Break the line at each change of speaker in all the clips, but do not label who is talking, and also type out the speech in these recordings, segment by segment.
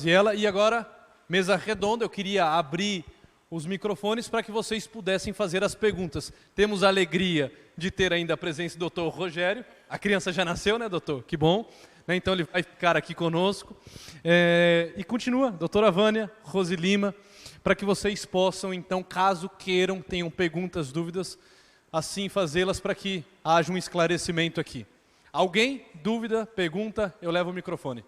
E agora, mesa redonda, eu queria abrir os microfones para que vocês pudessem fazer as perguntas. Temos a alegria de ter ainda a presença do doutor Rogério. A criança já nasceu, né, doutor? Que bom. Então ele vai ficar aqui conosco. E continua, doutora Vânia, Rose Lima, para que vocês possam, então, caso queiram, tenham perguntas, dúvidas, assim fazê-las para que haja um esclarecimento aqui. Alguém? Dúvida? Pergunta? Eu levo o microfone.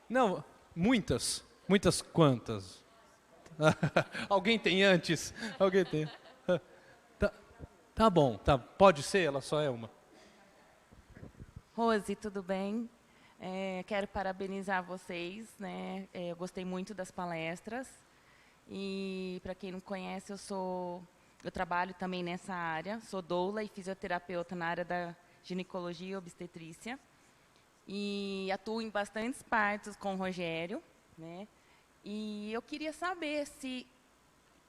Não, muitas. Muitas quantas? Alguém tem antes? Alguém tem? Tá bom, tá. Pode ser, ela só é uma.
Rose, tudo bem? Quero parabenizar vocês, né? Eu gostei muito das palestras. E, para quem não conhece, eu trabalho também nessa área. Sou doula e fisioterapeuta na área da ginecologia e obstetrícia. E atuo em bastantes partos com o Rogério, né? E eu queria saber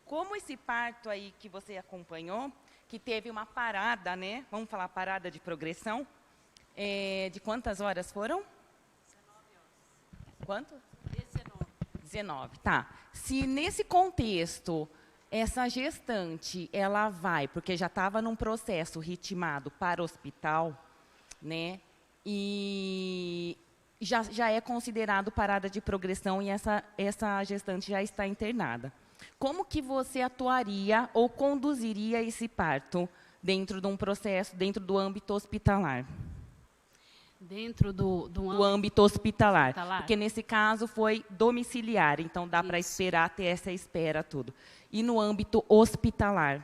como esse parto aí que você acompanhou, que teve uma parada, né? Vamos falar parada de progressão, de quantas horas foram? 19 horas. Quanto? 19, tá. Se nesse contexto, essa gestante, ela vai, porque já estava num processo ritmado para o hospital, né? E já é considerado parada de progressão e essa gestante já está internada. Como que você atuaria ou conduziria esse parto dentro de um processo, dentro do âmbito hospitalar?
Dentro do
âmbito hospitalar. Porque nesse caso foi domiciliar, então dá para esperar, ter essa espera, tudo. E no âmbito hospitalar?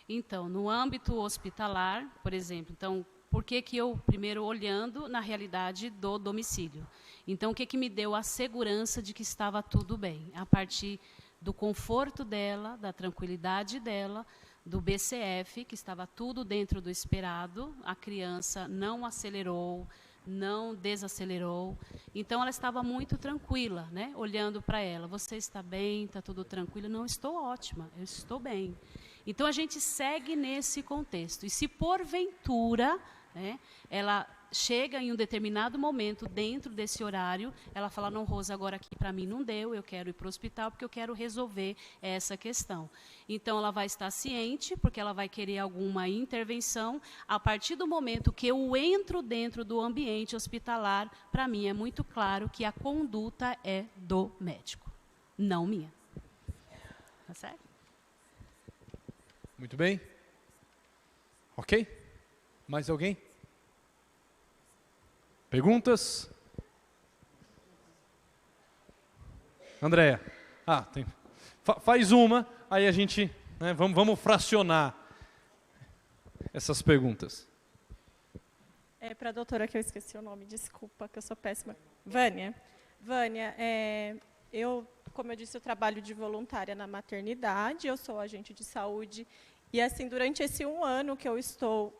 Então, no âmbito hospitalar, por exemplo, então, por que eu, primeiro, olhando na realidade do domicílio? Então, o que me deu a segurança de que estava tudo bem? A partir do conforto dela, da tranquilidade dela, do BCF, que estava tudo dentro do esperado, a criança não acelerou, não desacelerou. Então, ela estava muito tranquila, né? Olhando para ela. Você está bem? Está tudo tranquilo? Não, estou ótima, eu estou bem. Então, a gente segue nesse contexto. E se, porventura, né, ela chega em um determinado momento, dentro desse horário, ela fala, não, Rosa, agora aqui para mim não deu, eu quero ir para o hospital porque eu quero resolver essa questão. Então, ela vai estar ciente, porque ela vai querer alguma intervenção. A partir do momento que eu entro dentro do ambiente hospitalar, para mim é muito claro que a conduta é do médico, não minha. Tá certo?
Muito bem. Ok? Mais alguém? Perguntas? Andréia. Faz uma, aí a gente, né, vamos fracionar essas perguntas.
Para a doutora, que eu esqueci o nome, desculpa, que eu sou péssima. Vânia. Vânia, como eu disse, eu trabalho de voluntária na maternidade, eu sou agente de saúde. E, assim, durante esse 1 ano que eu estou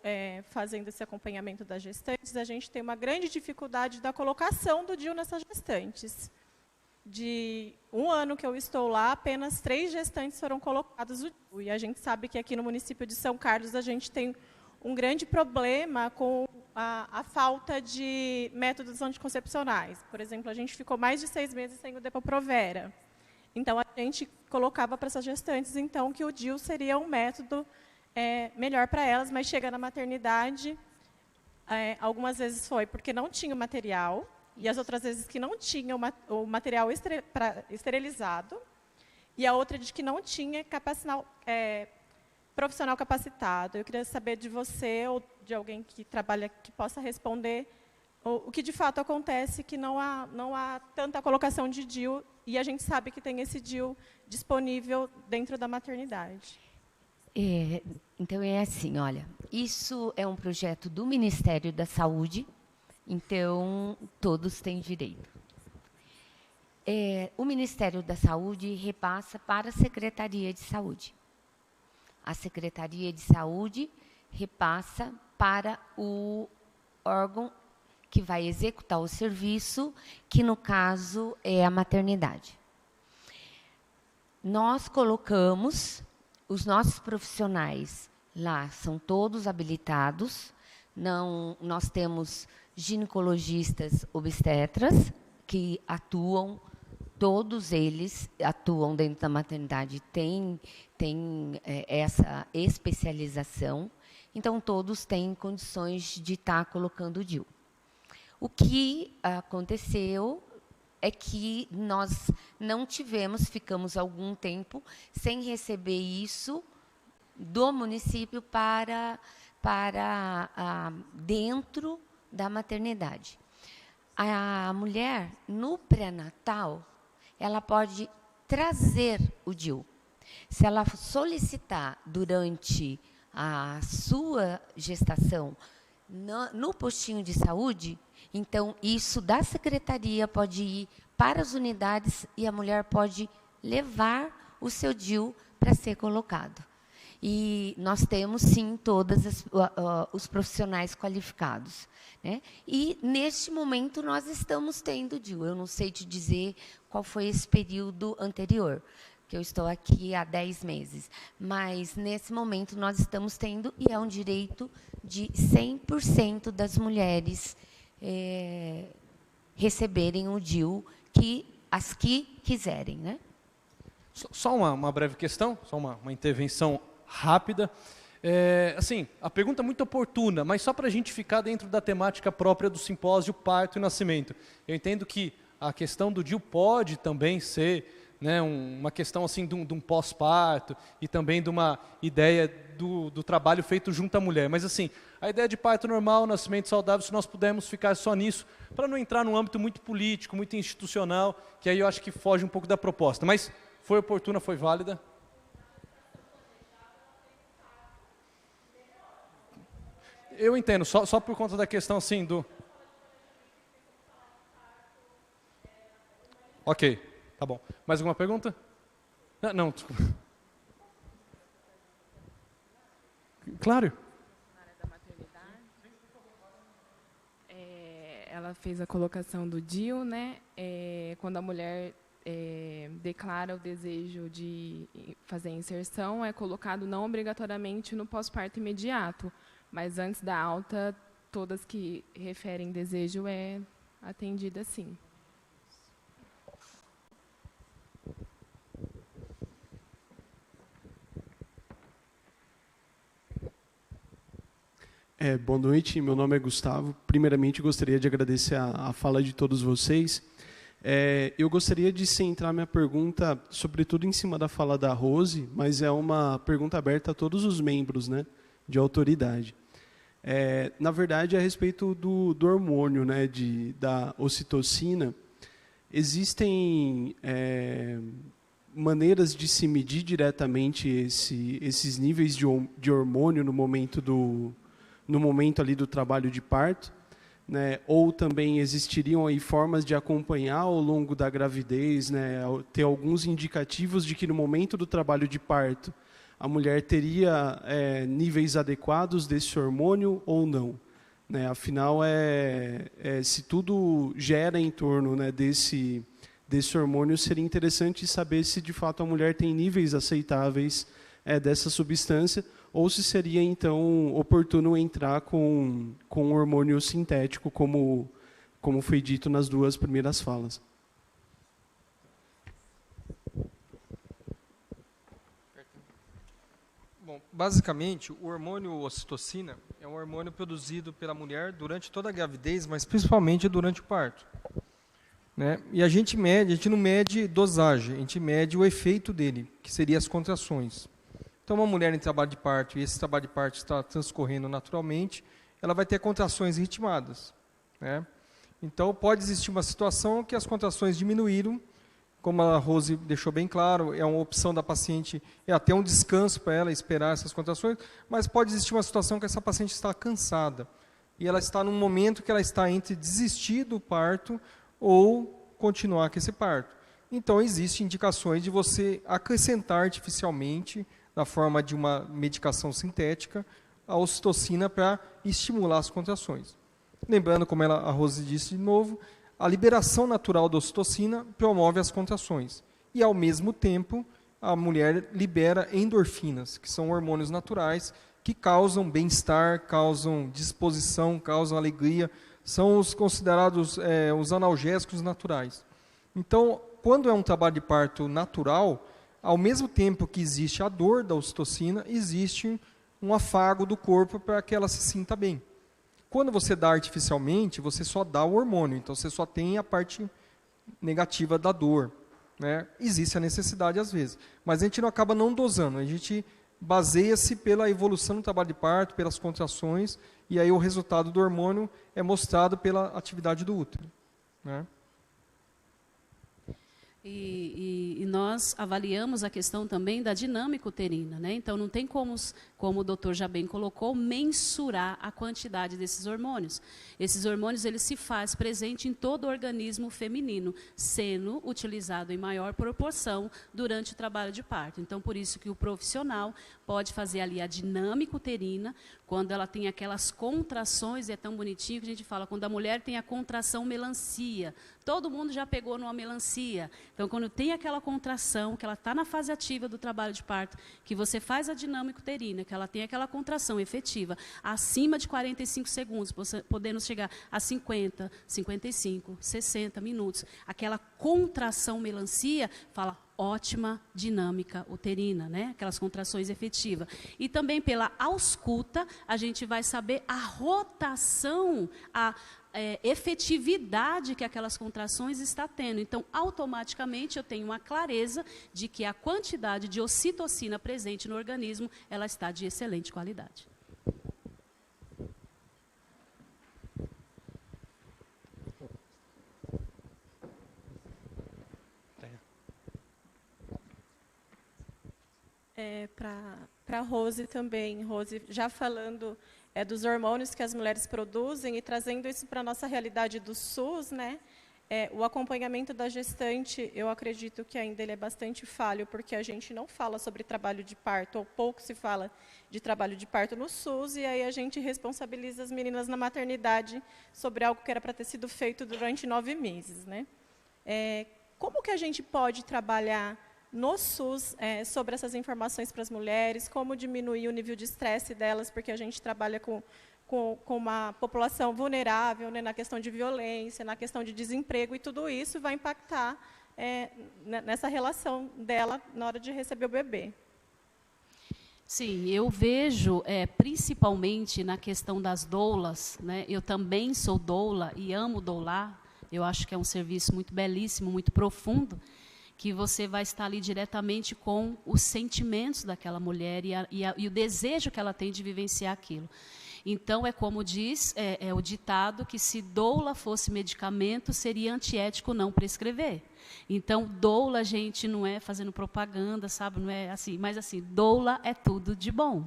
fazendo esse acompanhamento das gestantes, a gente tem uma grande dificuldade da colocação do DIU nessas gestantes. De 1 ano que eu estou lá, apenas 3 gestantes foram colocadas no DIU. E a gente sabe que aqui no município de São Carlos a gente tem um grande problema com a falta de métodos anticoncepcionais. Por exemplo, a gente ficou mais de 6 meses sem o Depo-Provera. Então, a gente colocava para essas gestantes, então, que o DIU seria um método melhor para elas, mas chega na maternidade, algumas vezes foi porque não tinha o material, e as outras vezes que não tinha o material esterilizado, e a outra de que não tinha profissional capacitado. Eu queria saber de você ou de alguém que trabalha, que possa responder o que de fato acontece, que não há tanta colocação de DIU, e a gente sabe que tem esse DIU disponível dentro da maternidade.
Então, é assim, olha, isso é um projeto do Ministério da Saúde, então todos têm direito. O Ministério da Saúde repassa para a Secretaria de Saúde. A Secretaria de Saúde repassa para o órgão que vai executar o serviço, que, no caso, é a maternidade. Nós colocamos, os nossos profissionais lá são todos habilitados, Não, nós temos ginecologistas obstetras que atuam, todos eles atuam dentro da maternidade, tem essa especialização, então todos têm condições de estar colocando o DIU. O que aconteceu é que nós não tivemos, ficamos algum tempo sem receber isso do município para dentro da maternidade. A mulher, no pré-natal, ela pode trazer o DIU. Se ela solicitar durante a sua gestação no postinho de saúde, então isso da secretaria pode ir para as unidades e a mulher pode levar o seu DIU para ser colocado. E nós temos, sim, todos os profissionais qualificados, né? E, neste momento, nós estamos tendo DIU. Eu não sei te dizer qual foi esse período anterior, que eu estou aqui há 10 meses. Mas, nesse momento, nós estamos tendo, e é um direito de 100% das mulheres receberem o DIU, as que quiserem, né?
Só uma breve questão, só uma intervenção rápida. Assim, a pergunta é muito oportuna, mas só para a gente ficar dentro da temática própria do simpósio Parto e Nascimento. Eu entendo que a questão do DIU pode também ser, né, uma questão assim, de um pós-parto e também de uma ideia do trabalho feito junto à mulher. Mas assim, a ideia de parto normal, nascimento saudável, se nós pudermos ficar só nisso, para não entrar num âmbito muito político, muito institucional, que aí eu acho que foge um pouco da proposta. Mas foi oportuna, foi válida. Eu entendo, só por conta da questão assim do... Ok, tá bom. Mais alguma pergunta? Não, desculpa. Claro.
Na área da maternidade, ela fez a colocação do DIU, né? Quando a mulher declara o desejo de fazer a inserção, é colocado não obrigatoriamente no pós-parto imediato, mas antes da alta, todas que referem desejo é atendida sim.
Boa noite, meu nome é Gustavo. Primeiramente, gostaria de agradecer a fala de todos vocês. Eu gostaria de centrar minha pergunta, sobretudo em cima da fala da Rose, mas é uma pergunta aberta a todos os membros, né, de autoridade. Na verdade, a respeito do hormônio, né, da ocitocina, existem maneiras de se medir diretamente esses níveis de hormônio no momento ali do trabalho de parto, né? Ou também existiriam aí formas de acompanhar ao longo da gravidez, né? Ter alguns indicativos de que no momento do trabalho de parto a mulher teria níveis adequados desse hormônio ou não, né? Afinal, se tudo gera em torno, né, desse hormônio, seria interessante saber se de fato a mulher tem níveis aceitáveis dessa substância, ou se seria, então, oportuno entrar com um hormônio sintético, como foi dito nas duas primeiras falas.
Bom, basicamente, o hormônio ocitocina é um hormônio produzido pela mulher durante toda a gravidez, mas principalmente durante o parto, né? E a gente não mede dosagem, a gente mede o efeito dele, que seria as contrações. Então, uma mulher em trabalho de parto, e esse trabalho de parto está transcorrendo naturalmente, ela vai ter contrações ritmadas, né? Então, pode existir uma situação que as contrações diminuíram, como a Rose deixou bem claro, é uma opção da paciente, é até um descanso para ela esperar essas contrações, mas pode existir uma situação que essa paciente está cansada, e ela está num momento que ela está entre desistir do parto ou continuar com esse parto. Então, existem indicações de você acrescentar artificialmente, na forma de uma medicação sintética, a ocitocina para estimular as contrações. Lembrando, como a Rose disse de novo, a liberação natural da ocitocina promove as contrações. E, ao mesmo tempo, a mulher libera endorfinas, que são hormônios naturais que causam bem-estar, causam disposição, causam alegria, são os considerados os analgésicos naturais. Então, quando é um trabalho de parto natural, ao mesmo tempo que existe a dor da ocitocina, existe um afago do corpo para que ela se sinta bem. Quando você dá artificialmente, você só dá o hormônio, então você só tem a parte negativa da dor, né? Existe a necessidade às vezes, mas a gente não acaba não dosando, a gente baseia-se pela evolução do trabalho de parto, pelas contrações, e aí o resultado do hormônio é mostrado pela atividade do útero, né?
E nós avaliamos a questão também da dinâmica uterina, né? Então, não tem como o doutor já bem colocou, mensurar a quantidade desses hormônios. Esses hormônios, eles se faz presente em todo o organismo feminino, sendo utilizado em maior proporção durante o trabalho de parto. Então, por isso que o profissional pode fazer ali a dinâmica uterina, quando ela tem aquelas contrações, é tão bonitinho que a gente fala, quando a mulher tem a contração melancia, todo mundo já pegou numa melancia. Então, quando tem aquela contração, que ela está na fase ativa do trabalho de parto, que você faz a dinâmica uterina, que ela tem aquela contração efetiva, acima de 45 segundos, podendo chegar a 50, 55, 60 minutos, aquela contração melancia, fala, ótima dinâmica uterina, né? Aquelas contrações efetivas. E também pela ausculta, a gente vai saber a rotação, a efetividade que aquelas contrações está tendo. Então, automaticamente, eu tenho uma clareza de que a quantidade de ocitocina presente no organismo, ela está de excelente qualidade.
Para a Rose também, Rose, já falando dos hormônios que as mulheres produzem e trazendo isso para a nossa realidade do SUS, né? O acompanhamento da gestante, eu acredito que ainda ele é bastante falho, porque a gente não fala sobre trabalho de parto, ou pouco se fala de trabalho de parto no SUS, e aí a gente responsabiliza as meninas na maternidade sobre algo que era para ter sido feito durante 9 meses, né? Como que a gente pode trabalhar no SUS sobre essas informações para as mulheres, como diminuir o nível de estresse delas, porque a gente trabalha com uma população vulnerável, né, na questão de violência, na questão de desemprego, e tudo isso vai impactar nessa relação dela na hora de receber o bebê.
Sim, eu vejo, principalmente na questão das doulas, né, eu também sou doula e amo doular, eu acho que é um serviço muito belíssimo, muito profundo, que você vai estar ali diretamente com os sentimentos daquela mulher e o desejo que ela tem de vivenciar aquilo. Então, é como diz o ditado, que se doula fosse medicamento, seria antiético não prescrever. Então, doula, gente, não é fazendo propaganda, sabe? Não é assim, mas assim, doula é tudo de bom.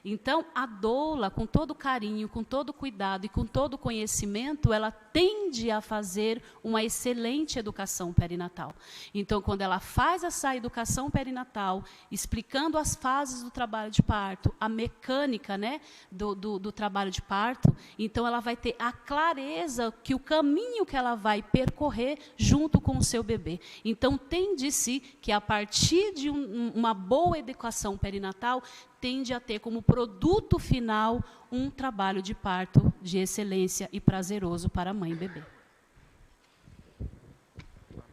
Então, a doula, com todo carinho, com todo cuidado e com todo conhecimento, ela tende a fazer uma excelente educação perinatal. Então, quando ela faz essa educação perinatal, explicando as fases do trabalho de parto, a mecânica, né, do trabalho de parto, então ela vai ter a clareza que o caminho que ela vai percorrer junto com o seu bebê. Então, tende-se que, a partir de uma boa educação perinatal, tende a ter como produto final um trabalho de parto de excelência e prazeroso para a mãe e bebê.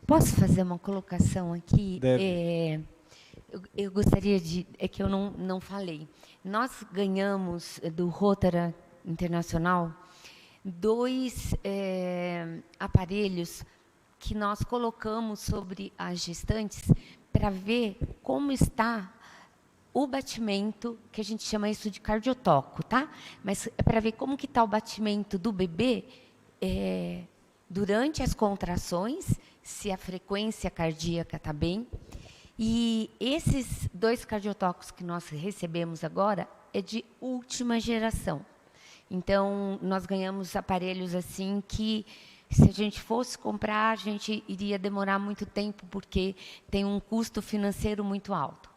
Posso fazer uma colocação aqui?
Deve.
Eu gostaria de... É que eu não falei. Nós ganhamos do Rotary Internacional 2 aparelhos que nós colocamos sobre as gestantes para ver como está o batimento, que a gente chama isso de cardiotoco, tá? Mas é para ver como que está o batimento do bebê durante as contrações, se a frequência cardíaca está bem. E esses 2 cardiotocos que nós recebemos agora é de última geração. Então, nós ganhamos aparelhos assim que, se a gente fosse comprar, a gente iria demorar muito tempo, porque tem um custo financeiro muito alto.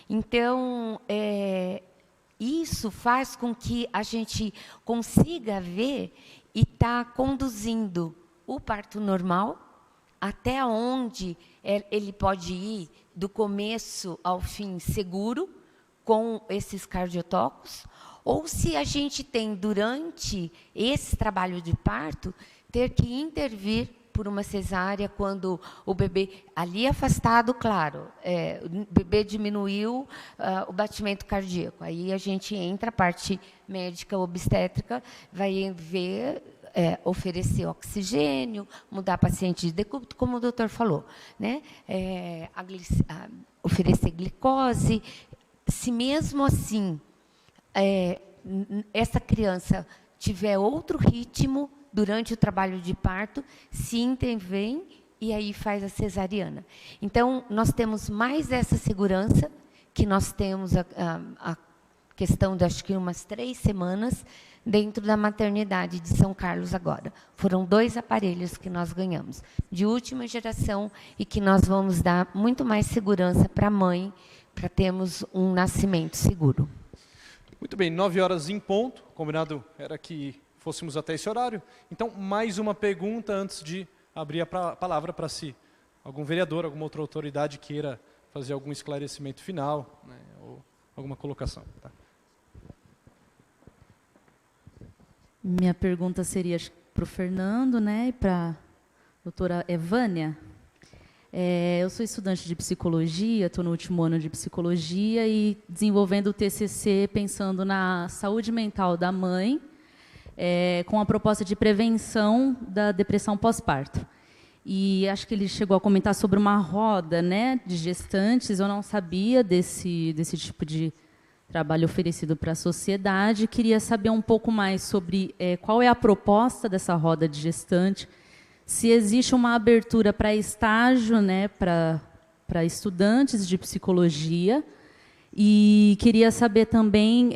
Então, isso faz com que a gente consiga ver e estar conduzindo o parto normal até onde ele pode ir, do começo ao fim seguro, com esses cardiotocos, ou se a gente tem, durante esse trabalho de parto, ter que intervir por uma cesárea quando o bebê, ali afastado, claro, o bebê diminuiu o batimento cardíaco. Aí a gente entra, a parte médica obstétrica, vai ver, oferecer oxigênio, mudar paciente de decúbito, como o doutor falou, né? Oferecer glicose. Se mesmo assim essa criança tiver outro ritmo durante o trabalho de parto, se intervém e aí faz a cesariana. Então, nós temos mais essa segurança, que nós temos a questão de, acho que umas 3 semanas, dentro da maternidade de São Carlos agora. Foram 2 aparelhos que nós ganhamos, de última geração, e que nós vamos dar muito mais segurança para a mãe, para termos um nascimento seguro.
Muito bem, 9h em ponto, combinado era que fôssemos até esse horário. Então, mais uma pergunta antes de abrir a palavra para si. Algum vereador, alguma outra autoridade queira fazer algum esclarecimento final, né, ou alguma colocação. Tá?
Minha pergunta seria para o Fernando, né, e para a doutora Evânia. Eu sou estudante de psicologia, estou no último ano de psicologia e desenvolvendo o TCC pensando na saúde mental da mãe, com a proposta de prevenção da depressão pós-parto. E acho que ele chegou a comentar sobre uma roda, né, de gestantes. Eu não sabia desse tipo de trabalho oferecido para a sociedade. Queria saber um pouco mais sobre qual é a proposta dessa roda de gestante, se existe uma abertura para estágio, né, para estudantes de psicologia. E queria saber também,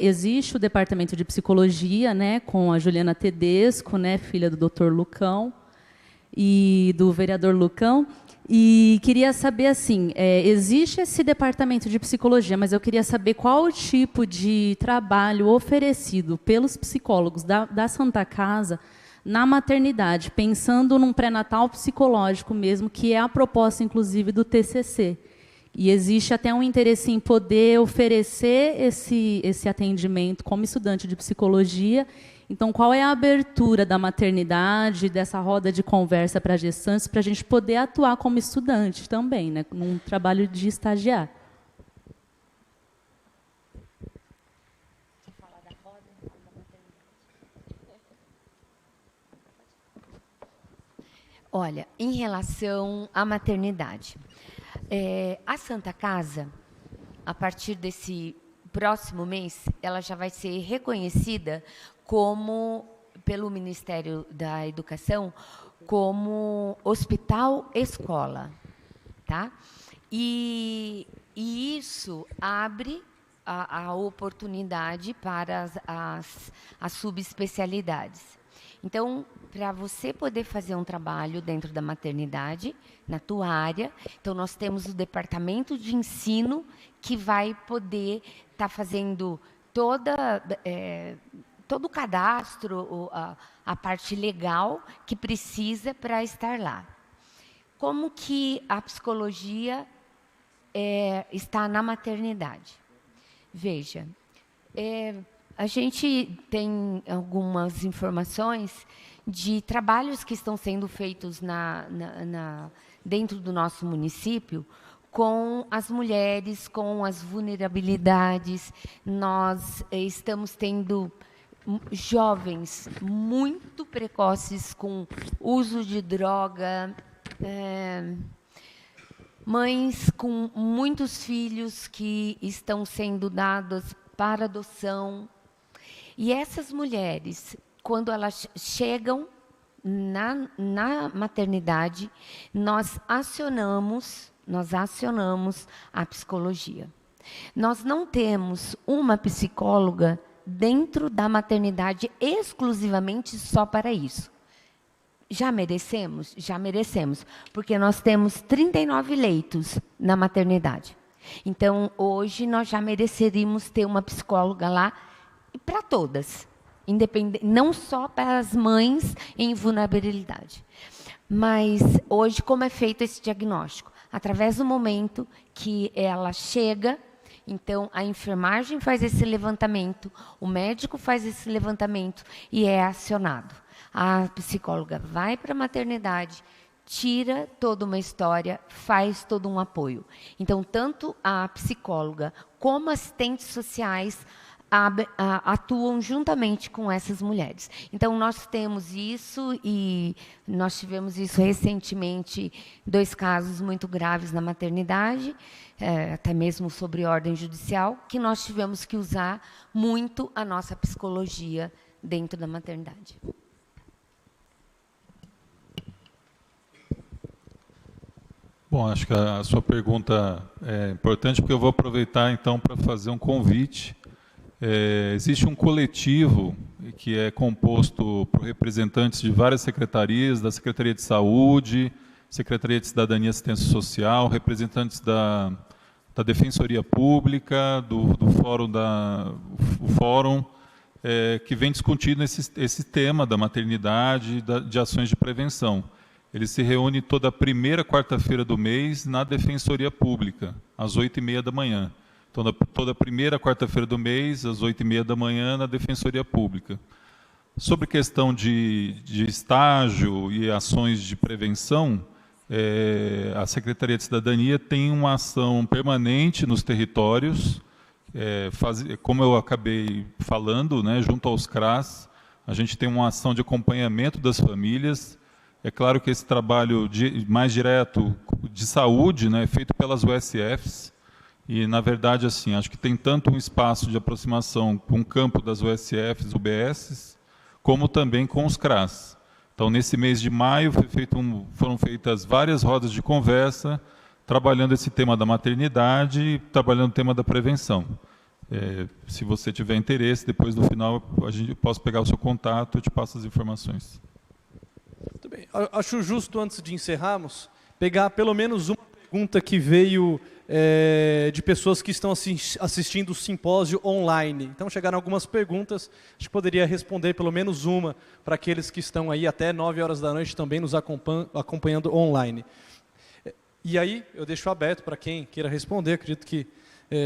existe o departamento de psicologia, né, com a Juliana Tedesco, né, filha do Dr. Lucão e do vereador Lucão. E queria saber, assim, existe esse departamento de psicologia, mas eu queria saber qual o tipo de trabalho oferecido pelos psicólogos da Santa Casa na maternidade, pensando num pré-natal psicológico mesmo, que é a proposta, inclusive, do TCC. E existe até um interesse em poder oferecer esse atendimento como estudante de psicologia. Então, qual é a abertura da maternidade, dessa roda de conversa para gestantes, para a gente poder atuar como estudante também, né, num trabalho de estagiário?
Olha, em relação à maternidade, a Santa Casa, a partir desse próximo mês, ela já vai ser reconhecida pelo Ministério da Educação como hospital-escola, tá? E isso abre a oportunidade para as subespecialidades. Então, para você poder fazer um trabalho dentro da maternidade, na tua área, então nós temos o departamento de ensino que vai poder estar fazendo todo o cadastro, a parte legal que precisa para estar lá. Como que a psicologia está na maternidade? Veja, a gente tem algumas informações de trabalhos que estão sendo feitos dentro do nosso município com as mulheres, com as vulnerabilidades. Nós estamos tendo jovens muito precoces com uso de droga, mães com muitos filhos que estão sendo dados para adoção. E essas mulheres, quando elas chegam na maternidade, nós acionamos a psicologia. Nós não temos uma psicóloga dentro da maternidade exclusivamente só para isso. Já merecemos? Já merecemos, porque nós temos 39 leitos na maternidade. Então, hoje, nós já mereceríamos ter uma psicóloga lá para todas, não só para as mães em vulnerabilidade. Mas, hoje, como é feito esse diagnóstico? Através do momento que ela chega Então, a enfermagem faz esse levantamento, o médico faz esse levantamento e é acionado. A psicóloga vai para a maternidade, tira toda uma história, faz todo um apoio. Então, tanto a psicóloga como assistentes sociais atuam juntamente com essas mulheres. Então, nós temos isso e nós tivemos isso recentemente, 2 casos muito graves na maternidade, até mesmo sobre ordem judicial, que nós tivemos que usar muito a nossa psicologia dentro da maternidade.
Bom, acho que a sua pergunta é importante, porque eu vou aproveitar, então, para fazer um convite. Existe um coletivo que é composto por representantes de várias secretarias, da Secretaria de Saúde, Secretaria de Cidadania e Assistência Social, representantes da Defensoria Pública, do Fórum, que vem discutindo esse tema da maternidade, de ações de prevenção. Ele se reúne toda a primeira quarta-feira do mês na Defensoria Pública, às 8h30 da manhã. Então, toda a primeira quarta-feira do mês, às 8h30 da manhã, na Defensoria Pública. Sobre questão de estágio e ações de prevenção, a Secretaria de Cidadania tem uma ação permanente nos territórios, como eu acabei falando, né, junto aos CRAS, a gente tem uma ação de acompanhamento das famílias. É claro que esse trabalho mais direto de saúde, né, é feito pelas USFs, e, na verdade, assim, acho que tem tanto um espaço de aproximação com o campo das USFs, UBSs, como também com os CRAS. Então, nesse mês de maio, foram feitas várias rodas de conversa, trabalhando esse tema da maternidade, trabalhando o tema da prevenção. Se você tiver interesse, depois do final, eu posso pegar o seu contato e te passo as informações.
Muito bem. Acho justo, antes de encerrarmos, pegar pelo menos uma pergunta que veio de pessoas que estão assistindo o simpósio online. Então, chegaram algumas perguntas, acho que poderia responder pelo menos uma para aqueles que estão aí até 9h da noite também nos acompanhando online. E aí, eu deixo aberto para quem queira responder, acredito que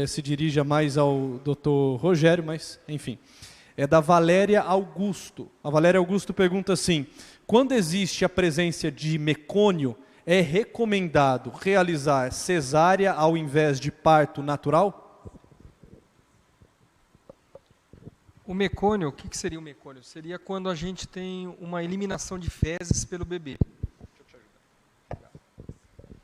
se dirija mais ao Dr. Rogério, mas, enfim. É da Valéria Augusto. A Valéria Augusto pergunta assim: quando existe a presença de mecônio, é recomendado realizar cesárea ao invés de parto natural?
O mecônio, o que seria o mecônio? Seria quando a gente tem uma eliminação de fezes pelo bebê.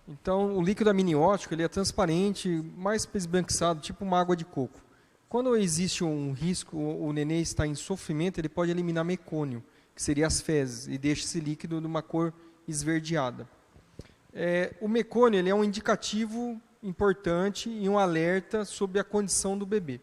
Então, o líquido amniótico ele é transparente, mais esbranquiçado, tipo uma água de coco. Quando existe um risco, o nenê está em sofrimento, ele pode eliminar mecônio, que seria as fezes, e deixa esse líquido de uma cor esverdeada. O mecônio ele é um indicativo importante e um alerta sobre a condição do bebê.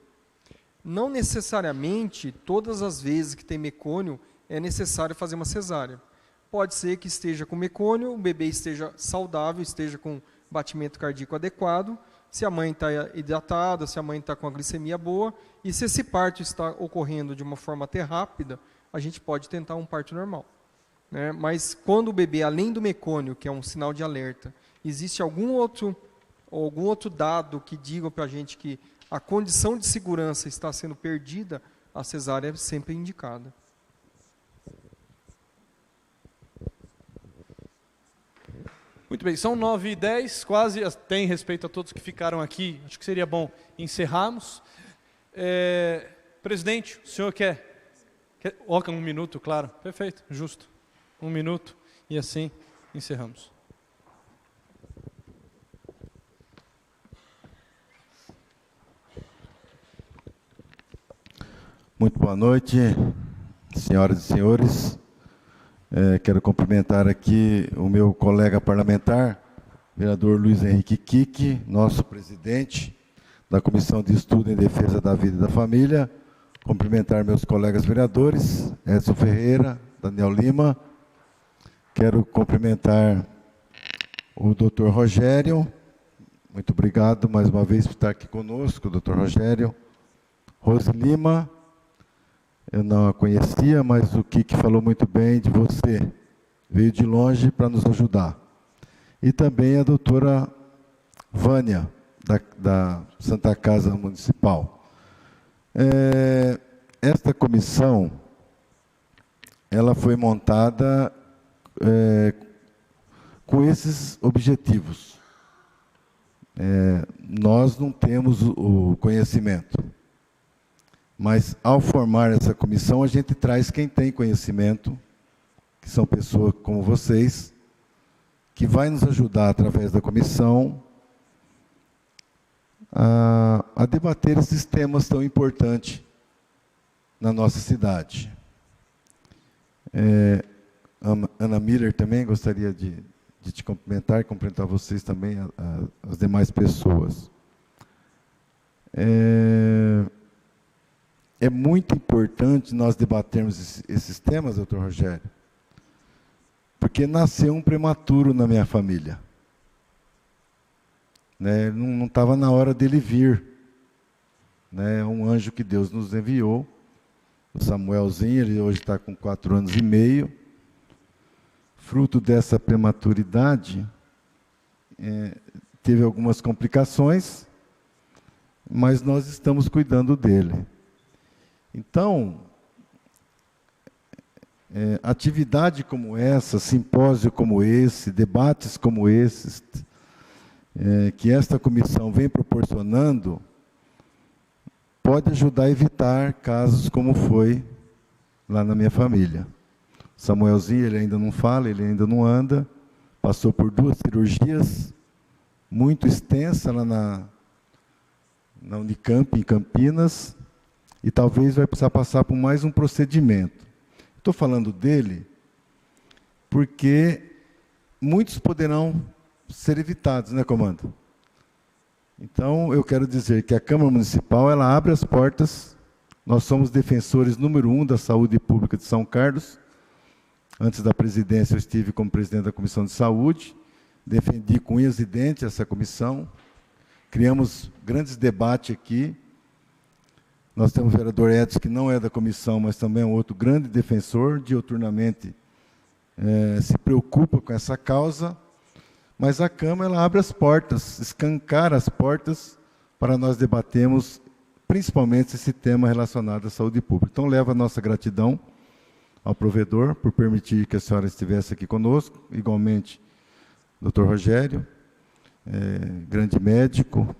Não necessariamente, todas as vezes que tem mecônio, é necessário fazer uma cesárea. Pode ser que esteja com mecônio, o bebê esteja saudável, esteja com batimento cardíaco adequado, se a mãe está hidratada, se a mãe está com a glicemia boa, e se esse parto está ocorrendo de uma forma até rápida, a gente pode tentar um parto normal. Mas quando o bebê, além do mecônio, que é um sinal de alerta, existe algum outro dado que diga para a gente que a condição de segurança está sendo perdida, a cesárea é sempre indicada.
Muito bem, são 9h10, quase, tem respeito a todos que ficaram aqui, acho que seria bom encerrarmos. Presidente, o senhor quer 1 minuto, claro, perfeito, justo. 1 minuto e assim encerramos.
Muito boa noite, senhoras e senhores. Quero cumprimentar aqui o meu colega parlamentar, vereador Luiz Henrique Kiki, nosso presidente da Comissão de Estudo em Defesa da Vida e da Família. Cumprimentar meus colegas vereadores, Edson Ferreira, Daniel Lima. Quero cumprimentar o Dr. Rogério. Muito obrigado mais uma vez por estar aqui conosco, Dr. Rogério. Rose Lima, eu não a conhecia, mas o Kiki falou muito bem de você. Veio de longe para nos ajudar. E também a doutora Vânia, da Santa Casa Municipal. Esta comissão, ela foi montada com esses objetivos. Nós não temos o conhecimento, mas ao formar essa comissão, a gente traz quem tem conhecimento, que são pessoas como vocês, que vai nos ajudar através da comissão a debater esses temas tão importantes na nossa cidade. Ana Miller também gostaria de te cumprimentar e cumprimentar vocês também, as demais pessoas. É muito importante nós debatermos esses temas, doutor Rogério, porque nasceu um prematuro na minha família. Não estava na hora dele vir. Um anjo que Deus nos enviou, o Samuelzinho, ele hoje está com 4 anos e meio. Fruto dessa prematuridade, teve algumas complicações, mas nós estamos cuidando dele. Então, atividade como essa, simpósio como esse, debates como esses, que esta comissão vem proporcionando, pode ajudar a evitar casos como foi lá na minha família. Samuelzinho, ele ainda não fala, ele ainda não anda, passou por 2 cirurgias muito extensas lá na Unicamp, em Campinas, e talvez vai precisar passar por mais um procedimento. Estou falando dele porque muitos poderão ser evitados, né, comando? Então, eu quero dizer que a Câmara Municipal, ela abre as portas, nós somos defensores número 1 da saúde pública de São Carlos. Antes da presidência, eu estive como presidente da Comissão de Saúde, defendi com unhas e dentes essa comissão, criamos grandes debates aqui. Nós temos o vereador Edson, que não é da comissão, mas também é um outro grande defensor, diuturnamente se preocupa com essa causa, mas a Câmara ela abre as portas, escancara as portas para nós debatermos, principalmente esse tema relacionado à saúde pública. Então, leva a nossa gratidão ao provedor por permitir que a senhora estivesse aqui conosco, igualmente doutor Rogério, grande médico,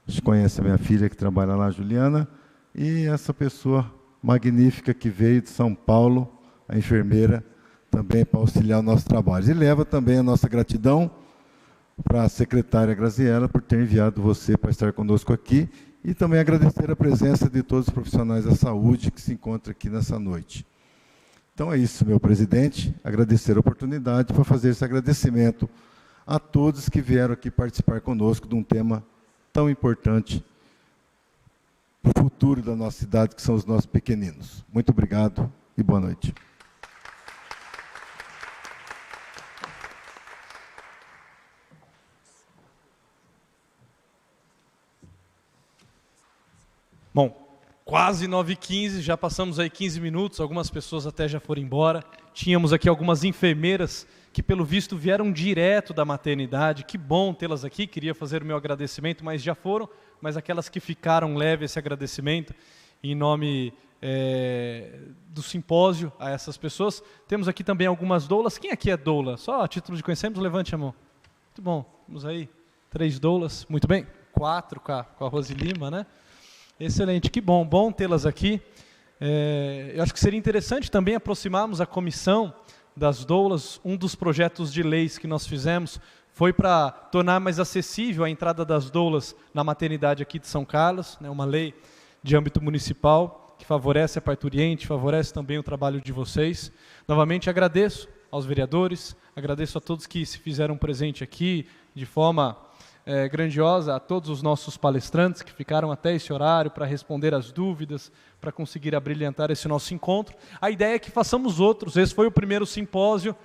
a gente conhece a minha filha que trabalha lá, Juliana, e essa pessoa magnífica que veio de São Paulo, a enfermeira, também para auxiliar o nosso trabalho. E leva também a nossa gratidão para a secretária Graziela por ter enviado você para estar conosco aqui, e também agradecer a presença de todos os profissionais da saúde que se encontram aqui nessa noite. Então é isso, meu presidente, agradecer a oportunidade para fazer esse agradecimento a todos que vieram aqui participar conosco de um tema tão importante para o futuro da nossa cidade, que são os nossos pequeninos. Muito obrigado e boa noite.
Bom, quase 9h15, já passamos aí 15 minutos, algumas pessoas até já foram embora. Tínhamos aqui algumas enfermeiras que, pelo visto, vieram direto da maternidade. Que bom tê-las aqui, queria fazer o meu agradecimento, mas já foram. Mas aquelas que ficaram, leve esse agradecimento em nome do simpósio a essas pessoas. Temos aqui também algumas doulas. Quem aqui é doula? Só a título de conhecermos, levante a mão. Muito bom, vamos aí. 3 doulas, muito bem. 4 com a Rose Lima, né? Excelente, que bom, bom tê-las aqui. Eu acho que seria interessante também aproximarmos a comissão das doulas. Um dos projetos de leis que nós fizemos foi para tornar mais acessível a entrada das doulas na maternidade aqui de São Carlos, né, uma lei de âmbito municipal que favorece a parturiente, favorece também o trabalho de vocês. Novamente agradeço aos vereadores, agradeço a todos que se fizeram presente aqui de forma grandiosa, a todos os nossos palestrantes que ficaram até esse horário para responder as dúvidas, para conseguir abrilhantar esse nosso encontro. A ideia é que façamos outros. Esse foi o primeiro simpósio.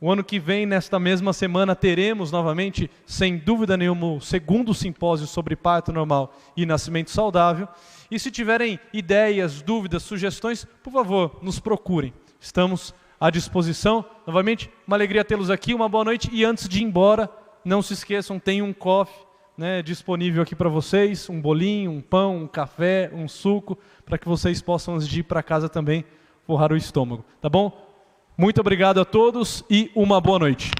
O ano que vem, nesta mesma semana, teremos novamente, sem dúvida nenhuma, o segundo simpósio sobre parto normal e nascimento saudável. E se tiverem ideias, dúvidas, sugestões, por favor, nos procurem. Estamos à disposição. Novamente, uma alegria tê-los aqui, uma boa noite. E antes de ir embora, não se esqueçam, tem um coffee né, disponível aqui para vocês, um bolinho, um pão, um café, um suco, para que vocês possam, antes de ir para casa também, forrar o estômago. Tá bom? Muito obrigado a todos e uma boa noite.